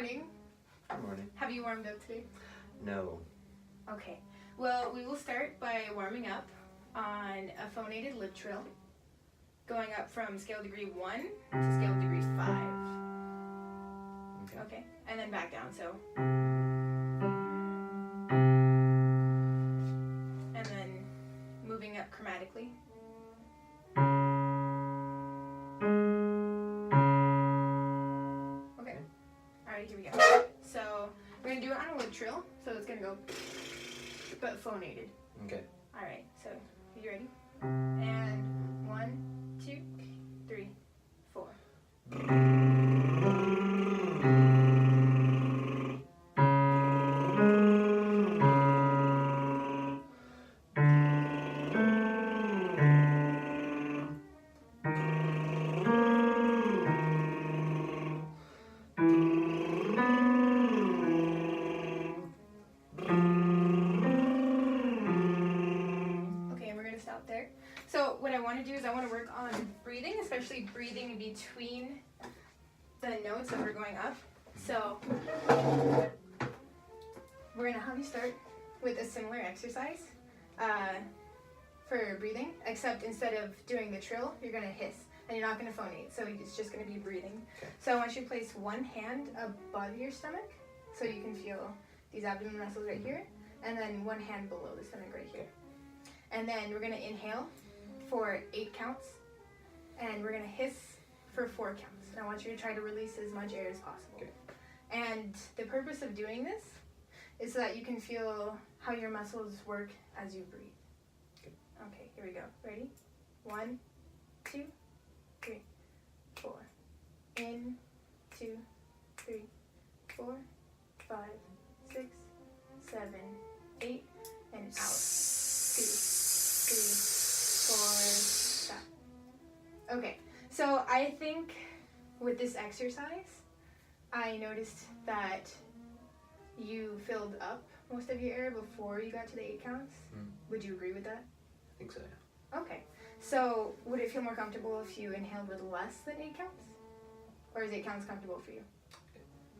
morning. Good morning. Have you warmed up today? No. Okay. Well, we will start by warming up on a phonated lip trill, going up from scale degree 1 to scale degree 5. Okay. And then back down, so. And then moving up chromatically. Okay. Alright, here we go. So we're going to do it on a lip trill, so it's going to go, but phonated. Okay. Alright, so you ready? And 1, 2, 3, 4. Stop there. So what I want to do is I want to work on breathing, especially breathing between the notes that we're going up. So we're going to have you start with a similar exercise for breathing, except instead of doing the trill, you're going to hiss, and you're not going to phonate, so it's just going to be breathing. Okay. So I want you to place one hand above your stomach, so you can feel these abdomen muscles right here, and then one hand below the stomach right here. And then we're going to inhale for 8 counts, and we're going to hiss for 4 counts. And I want you to try to release as much air as possible. Okay. And the purpose of doing this is so that you can feel how your muscles work as you breathe. Okay. Okay, here we go. Ready? 1, 2, 3, 4. In, 2, 3, 4, 5, 6, 7, 8, and out. 2, 3, 4, stop. Okay, so I think with this exercise, I noticed that you filled up most of your air before you got to the 8 counts. Would you agree with that? I think so, yeah. Okay, so would it feel more comfortable if you inhaled with less than 8 counts? Or is 8 counts comfortable for you?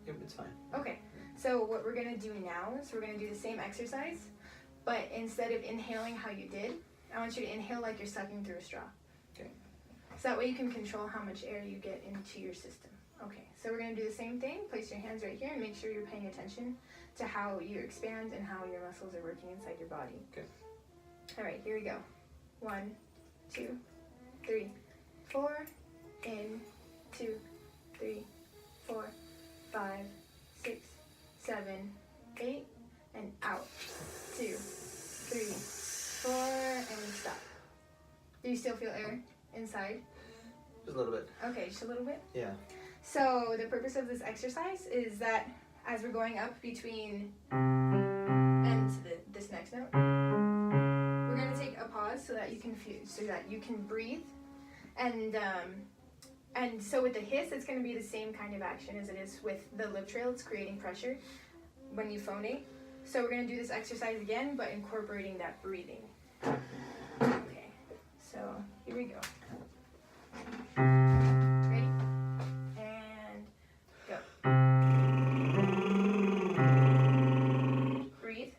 Yep, it's fine. Okay, so what we're going to do now is we're going to do the same exercise, but instead of inhaling how you did, I want you to inhale like you're sucking through a straw. Okay. So that way you can control how much air you get into your system. Okay, so we're going to do the same thing. Place your hands right here and make sure you're paying attention to how you expand and how your muscles are working inside your body. Okay. All right, here we go. 1, 2, 3, 4. In, 2, 3, 4, 5, 6, 7, 8, and out. 2, 3, 4, and stop. Do you still feel air inside? Just a little bit. Okay, just a little bit? Yeah. So the purpose of this exercise is that as we're going up between and to this next note, we're going to take a pause so that you can feel, so that you can breathe. And so with the hiss, it's going to be the same kind of action as it is with the lip trill. It's creating pressure when you phonate. So we're going to do this exercise again, but incorporating that breathing. Okay, so here we go. Ready? And go. Breathe.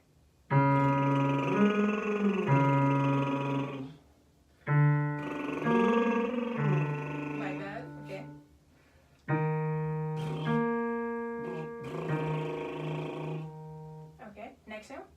My bad. Okay. Okay, next note.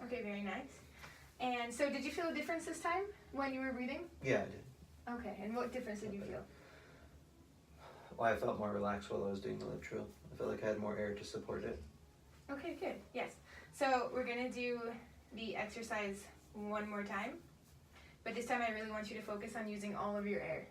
Okay, very nice. And so did you feel a difference this time when you were breathing? Yeah, I did. Okay, and what difference did you feel? Well, I felt more relaxed while I was doing the lip trill. I felt like I had more air to support it. Okay, good. Yes. So we're going to do the exercise one more time. But this time I really want you to focus on using all of your air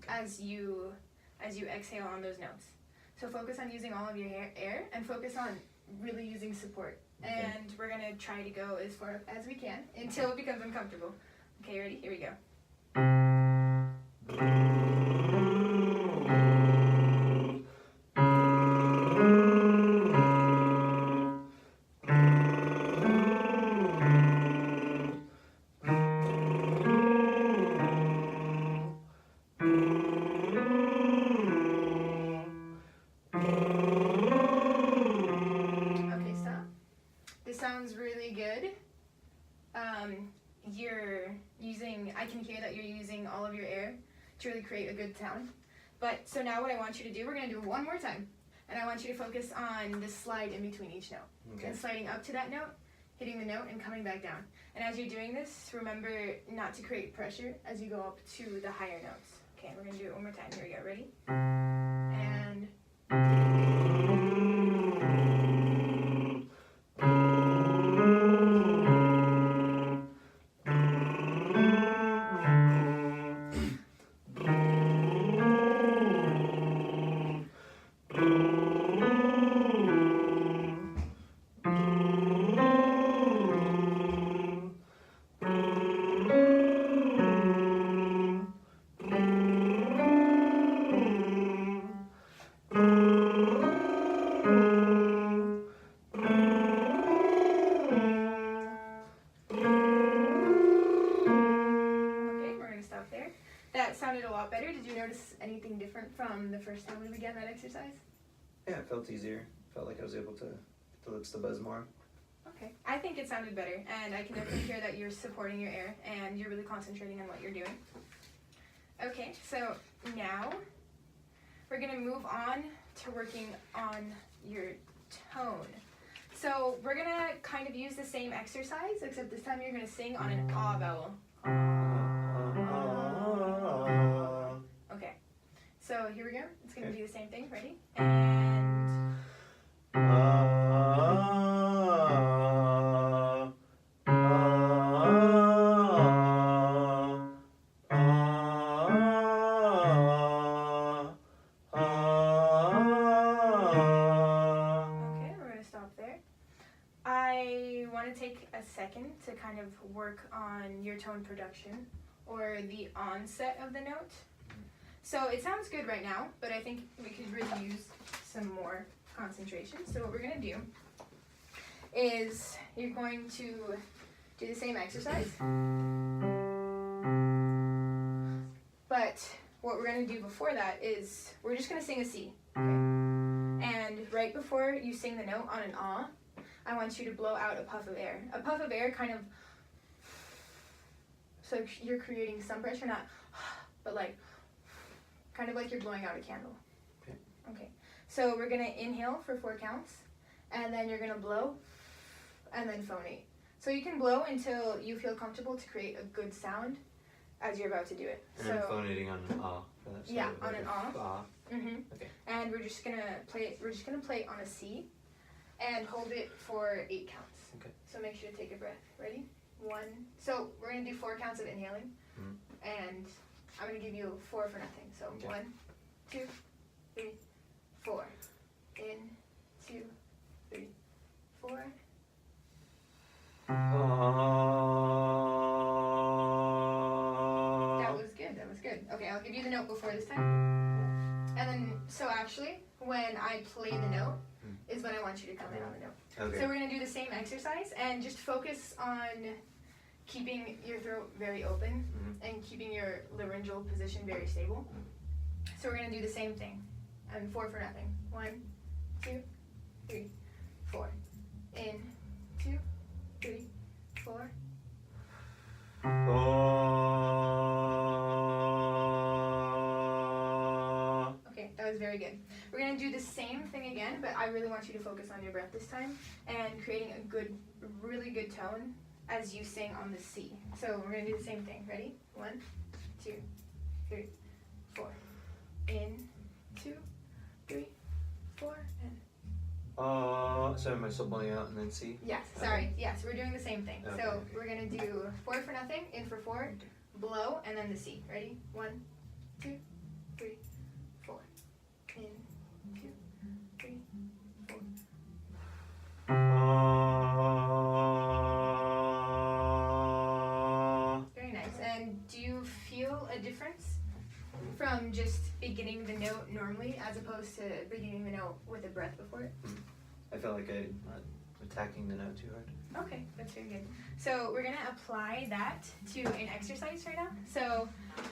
as you exhale on those notes. So focus on using all of your air and focus on really using support. Okay. And we're going to try to go as far up as we can until it becomes uncomfortable. Okay, ready? Here we go. to really create a good sound. But so now what I want you to do, we're going to do it one more time. And I want you to focus on the slide in between each note. Okay. And sliding up to that note, hitting the note, and coming back down. And as you're doing this, remember not to create pressure as you go up to the higher notes. Okay, we're going to do it one more time. Here we go. Ready? And... That sounded a lot better. Did you notice anything different from the first time we began that exercise? Yeah, it felt easier. Felt like I was able to get the lips to buzz more. Okay, I think it sounded better, and I can definitely hear that you're supporting your air and you're really concentrating on what you're doing. Okay, so now we're going to move on to working on your tone. So we're going to kind of use the same exercise, except this time you're going to sing on an ah vowel. Okay, so here we go. It's going to be the same thing. Ready? And... I want to take a second to kind of work on your tone production or the onset of the note. So it sounds good right now, but I think we could really use some more concentration. So what we're going to do is you're going to do the same exercise, but what we're going to do before that is we're just going to sing a C. Okay? And right before you sing the note on an ah, I want you to blow out a puff of air. A puff of air kind of, so you're creating some pressure, not, but like, kind of like you're blowing out a candle. Okay. Okay. So we're going to inhale for 4 counts, and then you're going to blow, and then phonate. So you can blow until you feel comfortable to create a good sound as you're about to do it. And so I'm phonating on an ah. Yeah, on an ah. Ah. Mm-hmm. Okay. And we're just gonna play it on a C, and hold it for 8 counts. Okay. So make sure to take a breath. Ready? 1. So we're gonna do 4 counts of inhaling, and I'm gonna give you 4 for nothing. So Okay. 1, 2, 3, 4. In, 2, 3, 4. That was good. That was good. Okay, I'll give you the note before this time. And then, so actually, when I play the note, is when I want you to come in on the note. Okay. So we're going to do the same exercise and just focus on keeping your throat very open and keeping your laryngeal position very stable. So we're going to do the same thing. And 4 for nothing. 1, 2, 3, 4. In, 2, 3, 4. Okay, that was very good. We're going to do the same thing again, but I really want you to focus on your breath this time and creating a good, really good tone as you sing on the C. So we're going to do the same thing. Ready? 1, 2, 3, 4. In, 2, 3, 4, and... So am I still blowing out and then C? Yes, sorry. Yes, we're doing the same thing. Okay, So okay. we're going to do 4 for nothing, in for 4, blow, and then the C. Ready? 1, 2, 3, 4. In, 2, 3, 4. Very nice. And do you feel a difference from just beginning the note normally as opposed to beginning the note with a breath before it? I felt like I'm not attacking the note too hard. Okay, that's very good. So we're going to apply that to an exercise right now. So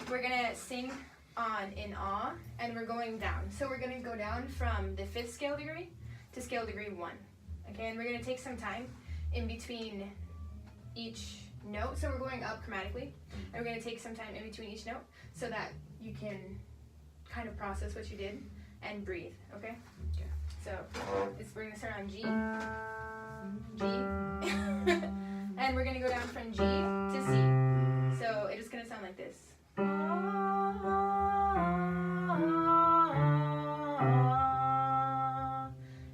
we're going to sing on in ah, and we're going down. So we're going to go down from the 5th scale degree to scale degree 1. Okay, and we're going to take some time in between each note. So we're going up chromatically, and we're going to take some time in between each note so that you can kind of process what you did and breathe, okay? Okay. So we're gonna start on G, G, and we're gonna go down from G to C. So it's just gonna sound like this. And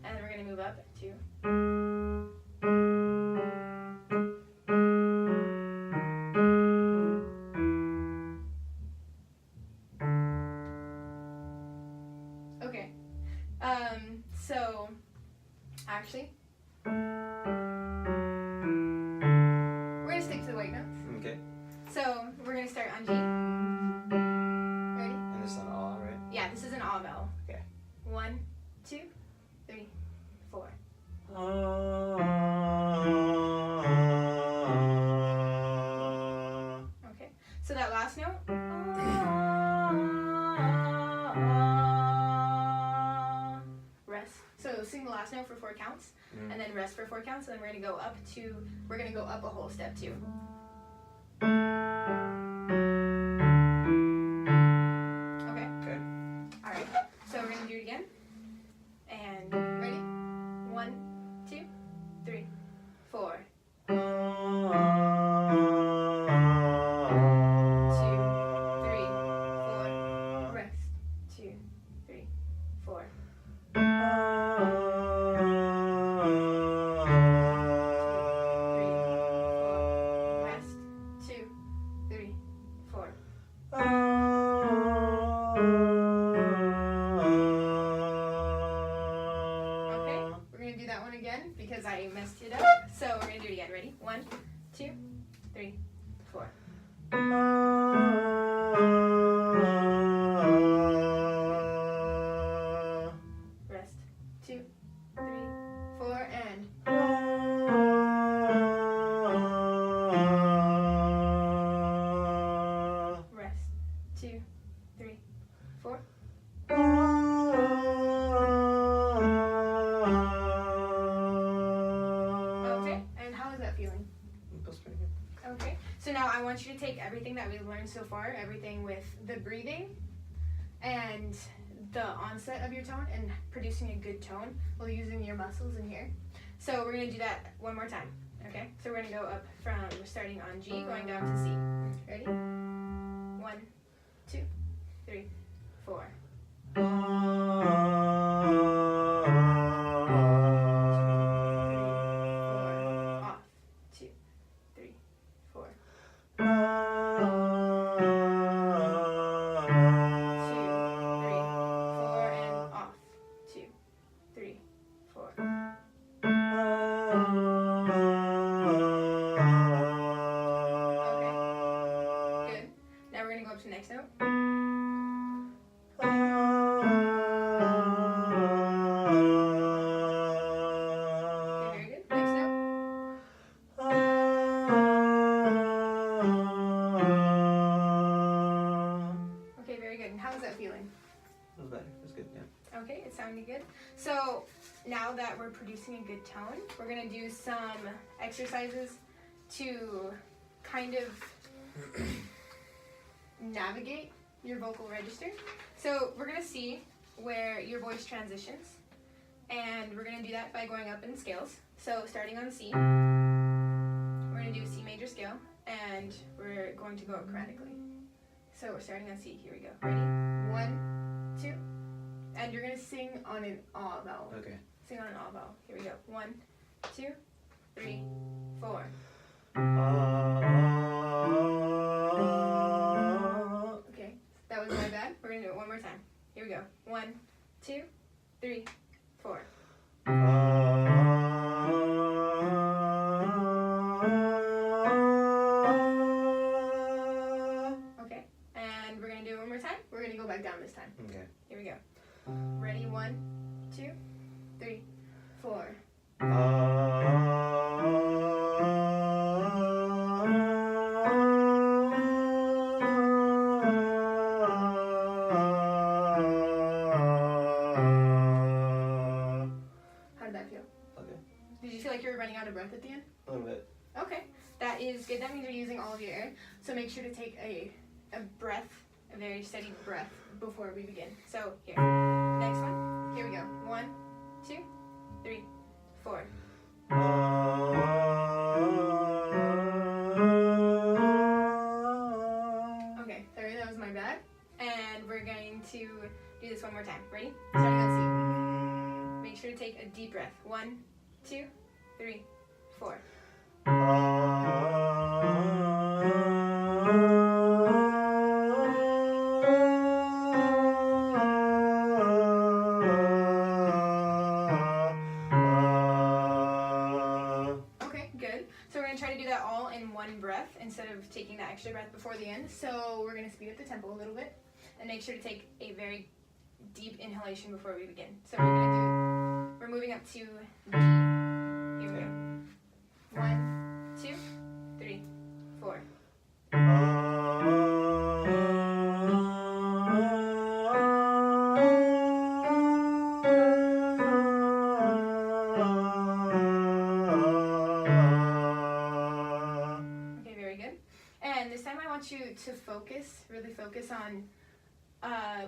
then we're gonna move up to. Okay. So actually, we're gonna stick to the white notes. Okay. So we're gonna start on G. Ready? And this is an ah, right? Yeah, this is an ah vowel. Okay. 1, 2, 3, 4. Okay. So that last note. Rest. So sing the last note for 4 counts, and then rest for 4 counts, and then we're gonna go up a whole step too. Okay. Okay. All right. So we're gonna do it again. And ready? 1, 2, 3, 4. 2, 3, 4. Rest. 2, 3, 4. 2, 3, 4. Rest. 2, 3, 4. Okay, we're gonna do that one again because I messed it up. So we're gonna do it again. Ready? 1, 2, 3, 4. Rest. 2, 3, 4, and. Rest. 2, 3, 4. Okay, and how is that feeling? It feels pretty good. Okay, so now I want you to take everything that we've learned so far, everything with the breathing and the onset of your tone and producing a good tone while using your muscles in here. So we're going to do that one more time, okay? So we're going to go up from starting on G, going down to C. Ready? 1, 2, 3, 4. Off. 2, 3, 4. 2, 3, 4, and off. 2, 3, 4. Okay. Good. Now we're gonna go up to the next note. Okay, very good. Next note. Okay, very good. And how is that feeling? It was better. It was good, yeah. Okay, it sounded good. So now that we're producing a good tone, we're gonna do some exercises to kind of navigate your vocal register. So we're gonna see where your voice transitions, and we're gonna do that by going up in scales. So starting on C, we're gonna do C major scale, and we're going to go up chromatically. So we're starting on C. Here we go. Ready? 1, 2. And you're gonna sing on an ah vowel. Okay. Sing on an ah vowel. Here we go. 1, 2, 3, 4. Okay, that was my bad. We're gonna do it one more time. Here we go. 1, 2, 3, 4. Okay, and we're gonna do it one more time. We're gonna go back down this time. Okay. Here we go. Ready? 1, 2, 3, 4. How did that feel? Okay. Did you feel like you were running out of breath at the end? A little bit. Okay, that is good. That means you're using all of your air. So make sure to take a breath, a very steady breath before we begin. So here, next one. Here we go. 1, 2, 3, 4. Okay, sorry, that was my bad. And we're going to do this one more time. Ready? Starting on C. Make sure to take a deep breath. 1, 2, 3, 4. Okay, good. So we're going to try to do that all in one breath instead of taking that extra breath before the end. So we're going to speed up the tempo a little bit and make sure to take a very deep inhalation before we begin. So we're moving up to D. Here we go. 1, 2, 3, 4. Okay, very good. And this time I want you to really focus on,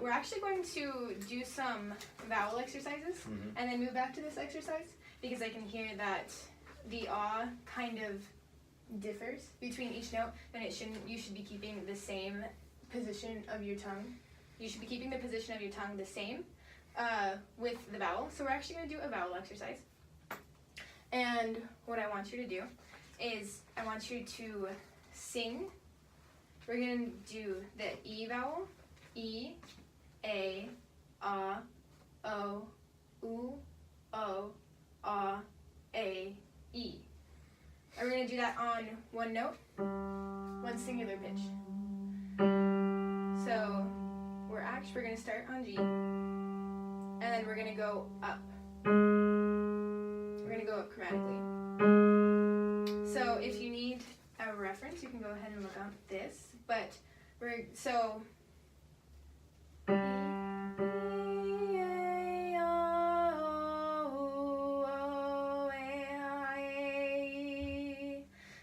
we're actually going to do some vowel exercises and then move back to this exercise because I can hear that the ah kind of differs between each note, and you should be keeping the same position of your tongue. You should be keeping the position of your tongue the same with the vowel. So we're actually going to do a vowel exercise. And what I want you to do is I want you to sing. We're going to do the E vowel. E, A, O, U, O, A, E. And we're going to do that on one note, one singular pitch. So we're going to start on G, and then we're going to go up. We're going to go up chromatically. So if you need a reference, you can go ahead and look up this. But so.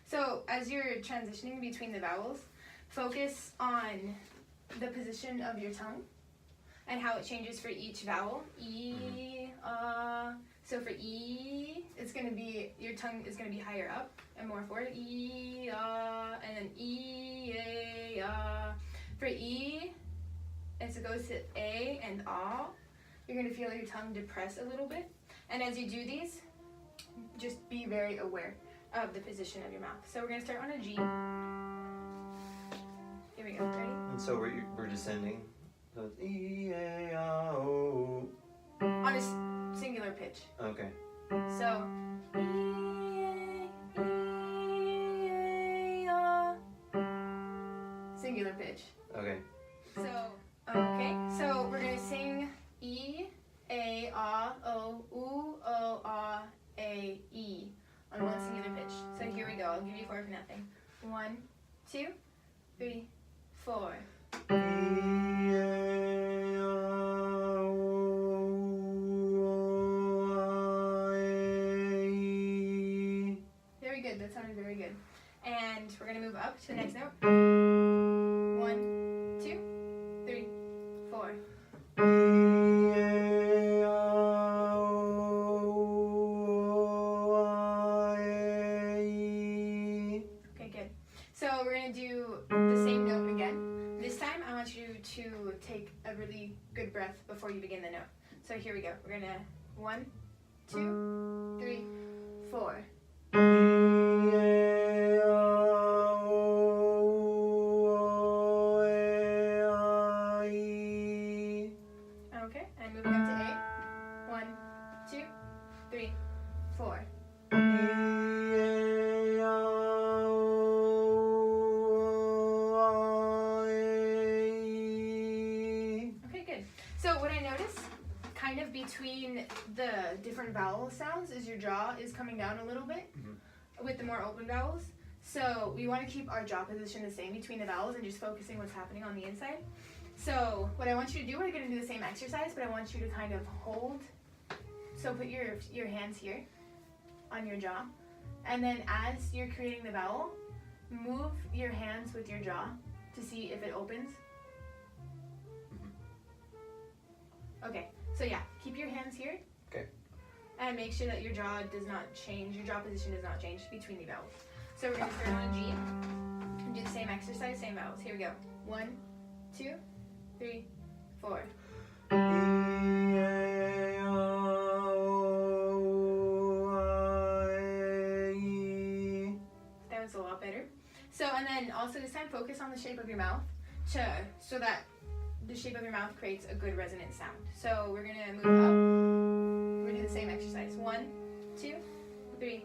So as you're transitioning between the vowels, focus on the position of your tongue and how it changes for each vowel. E, so for E, it's going to be, your tongue is going to be higher up and more forward. E, and then E, A, For E, as it goes to A and ah, you're going to feel your tongue depress a little bit. And as you do these, just be very aware of the position of your mouth. So we're going to start on a G. Here we go. Ready? And so we're descending. So it's E, A, O. On a singular pitch. Okay. So. Singular pitch. Okay. So we're gonna sing E, A, O, U, O, A, E on one singular pitch. So here we go. I'll give you 4 for nothing. 1, 2, 3, 4. Very good. That sounded very good. And we're gonna move up to the next note. 1, 2, 3, 4. Okay, good. So we're going to do the same note again. This time I want you to take a really good breath before you begin the note. So here we go. We're going to 1, 2, 3, 4. Okay, and moving up to A. 1, 2, 3, 4. Okay, good. So what I noticed kind of between the different vowel sounds is your jaw is coming down a little bit with the more open vowels. So we want to keep our jaw position the same between the vowels and just focusing what's happening on the inside. So what I want you to do, we're going to do the same exercise, but I want you to kind of hold. So put your hands here on your jaw. And then as you're creating the vowel, move your hands with your jaw to see if it opens. Okay, so yeah, keep your hands here. Okay. And make sure that your jaw does not change, your jaw position does not change between the vowels. So we're gonna start on a G and do the same exercise, same vowels. Here we go. 1, 2, 3, 4. That was a lot better. So, and then also this time focus on the shape of your mouth so that the shape of your mouth creates a good resonant sound. So we're gonna move up. We're gonna do the same exercise. 1, 2, 3,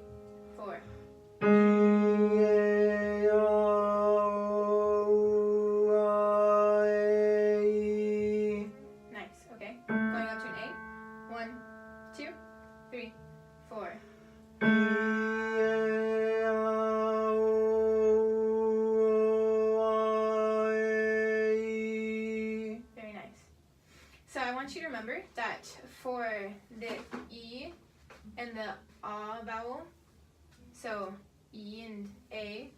4. Nice, okay. Going up to an A. 1, 2, 3, 4. Very nice. So I want you to remember that for the E and the A vowel, so E and A,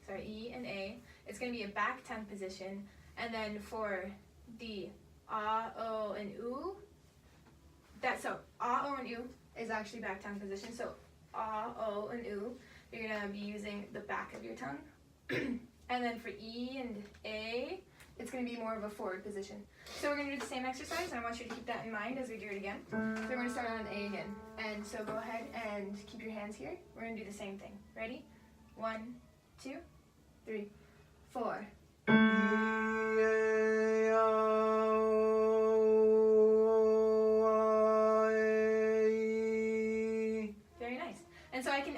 it's going to be a back tongue position. And then for the A, O, and U, A, O, and U is actually back tongue position. So A, O, and U, you're going to be using the back of your tongue. And then for E and A, it's going to be more of a forward position. So we're going to do the same exercise, and I want you to keep that in mind as we do it again. So we're going to start on an A again. And so go ahead and keep your hands here. We're going to do the same thing. Ready? 1, 2, 3, 4. Very nice. And so I can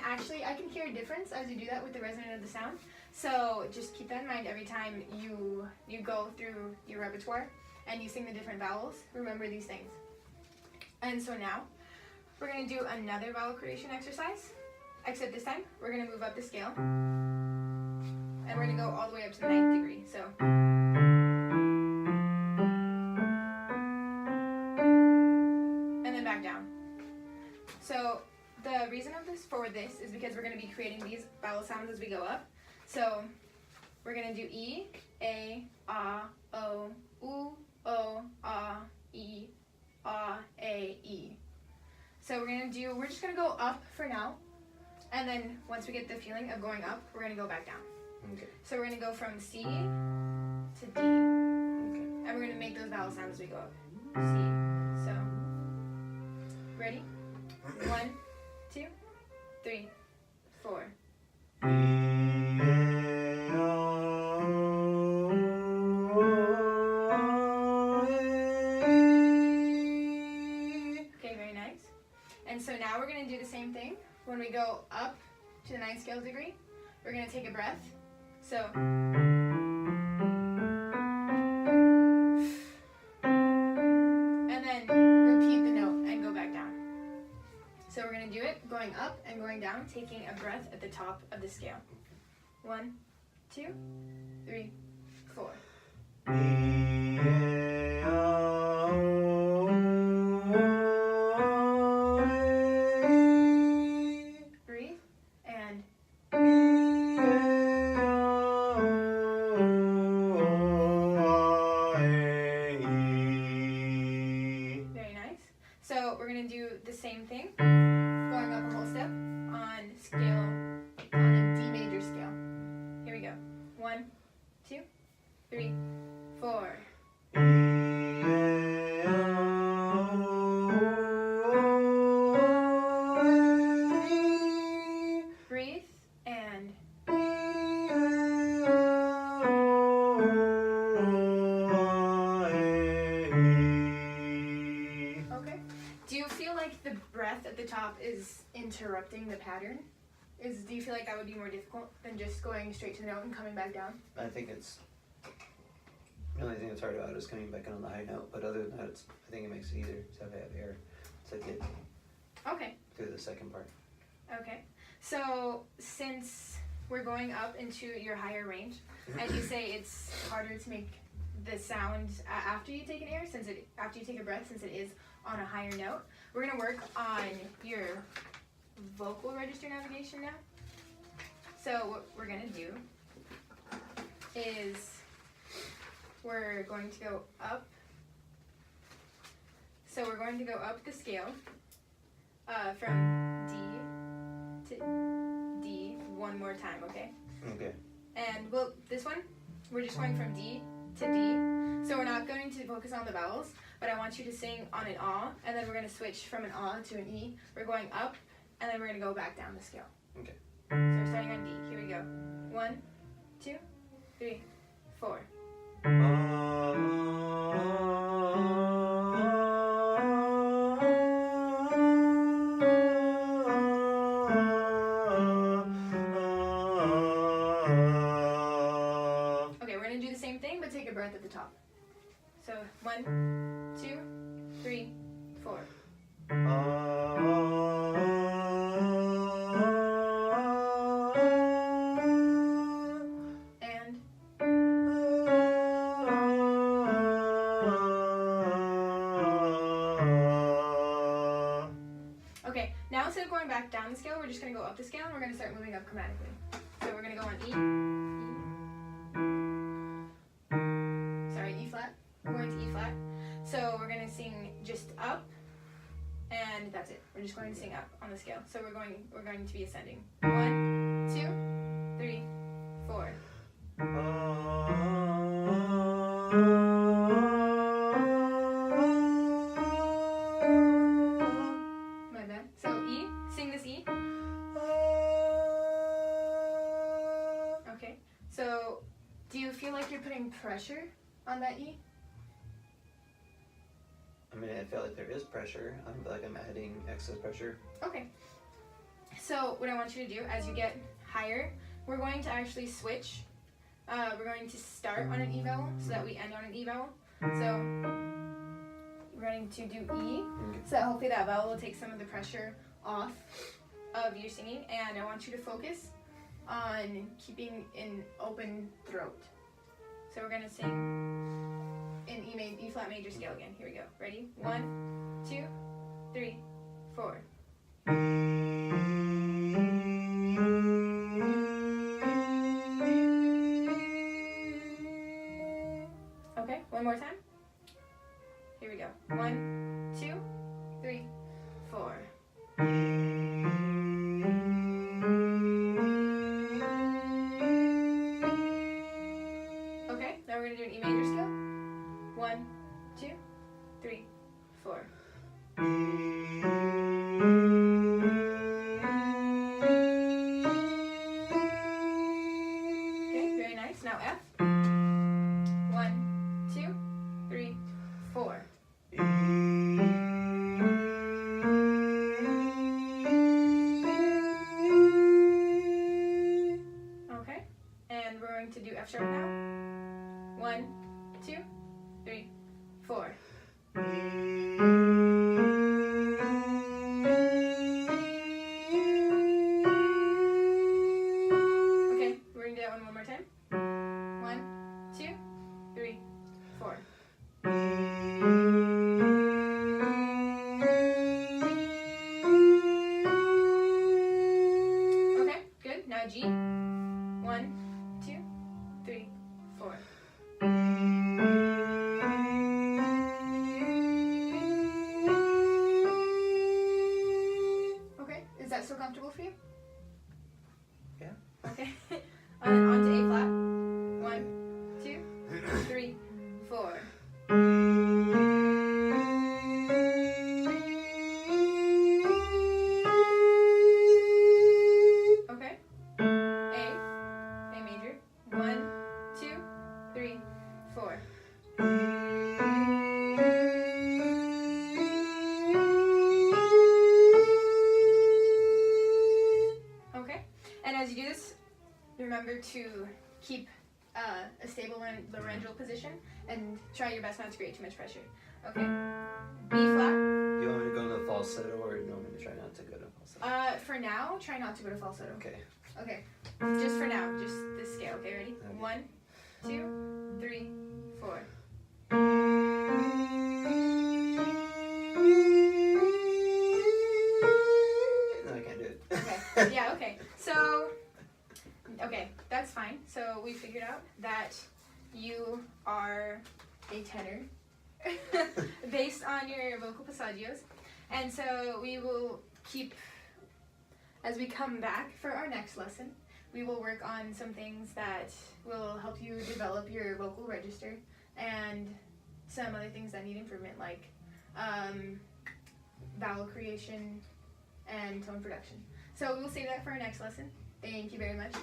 hear a difference as you do that with the resonance of the sound. So just keep that in mind every time you go through your repertoire and you sing the different vowels. Remember these things. And so now we're going to do another vowel creation exercise, except this time we're going to move up the scale and we're going to go all the way up to the 9th degree. So and then back down. So the reason for this is because we're going to be creating these vowel sounds as we go up. So we're going to do E, A, O, U, O, E, A, E. So we're just going to go up for now. And then once we get the feeling of going up, we're going to go back down. Okay. So we're going to go from C to D. Okay. And we're going to make those vowel sounds as we go up. C. So, ready? 1, 2, 3, 4. Okay, very nice. And so now we're going to do the same thing. When we go up to the 9th scale degree, we're going to take a breath. So, and then repeat the note and go back down. So we're going to do it going up and going down, taking a breath at the top of the scale. 1, 2, 3, 4. Breathe and very nice. So we're going to do the same thing, going up a whole step on a D major scale. Here we go. 1, 2, 3, 4. Breathe and okay. Do you feel like the breath at the top is interrupting the pattern? Do you feel like that would be more difficult than just going straight to the note and coming back down? I think the only thing that's hard about it is coming back in on the high note, but other than that, I think it makes it easier to have air to get Okay. through the second part. Okay. So since we're going up into your higher range, and you say it's harder to make the sound after you take an air, after you take a breath, since it is on a higher note, we're gonna work on your vocal register navigation now. So what we're gonna do is we're going to go up. So we're we're going to go up the scale from D to D one more time, okay? Okay. And this one, we're just going from D to D. So we're not going to focus on the vowels, but I want you to sing on an ah, and then we're going to switch from an ah to an E. We're going up, and then we're going to go back down the scale. Okay. So we're starting on D. Here we go. 1, 2, 3, 4. Okay, we're going to do the same thing, but take a breath at the top. So 1, 2, 3, 4. And okay, now instead of going back down the scale, we're just going to go up the scale, and we're going to start moving up chromatically. So we're going to go on E. Sorry, E flat. We're going to E flat. So we're going to sing just up, and that's it. We're just going to sing up on the scale. So we're going to be ascending. 1, 2, 3, 4. My bad. So E, sing this E. Okay. So do you feel like you're putting pressure on that E? I mean, I feel like there is pressure. I feel like I'm adding excess pressure. Okay. So what I want you to do as you get higher, we're going to actually switch. We're going to start on an E vowel so that we end on an E vowel. So we're going to do E. So hopefully that vowel will take some of the pressure off of your singing. And I want you to focus on keeping an open throat. So we're going to sing in E flat major scale again. Here we go. Ready? 1, 2, 3, 4. Okay, one more time. Here we go. 1, 2, 3, 4. Okay, now we're going to do an E major scale. 1, 2, 3, 4. Okay, very nice. Now F. 1, 2, 3, 4. Okay, and we're going to do F sharp now. 1, 2, 3, 4. Okay, we're going to do that one more time. 1, 2, 3, 4. Okay, good. Now G. 1, 2, 3, 4. Okay, is that still comfortable for you? Yeah. Okay. On to A flat. 1, 2, 3, 4. Okay. A major. 1, 2, 3, 4. Okay. And as you do this, remember to keep a stable laryngeal position and try your best not to create too much pressure. Okay. B flat. You want me to go to the falsetto, or you want me to try not to go to falsetto? For now, try not to go to falsetto. Okay. Okay. Just for now, just this scale. Okay, ready? Okay. 1, 2, 3, 4. No, I can't do it. Okay. Yeah, okay. So, okay, that's fine. So we figured out that you are a tenor. based on your vocal passagios. And so we will keep, as we come back for our next lesson, we will work on some things that will help you develop your vocal register and some other things that need improvement, like vowel creation and tone production. So we will save that for our next lesson. Thank you very much.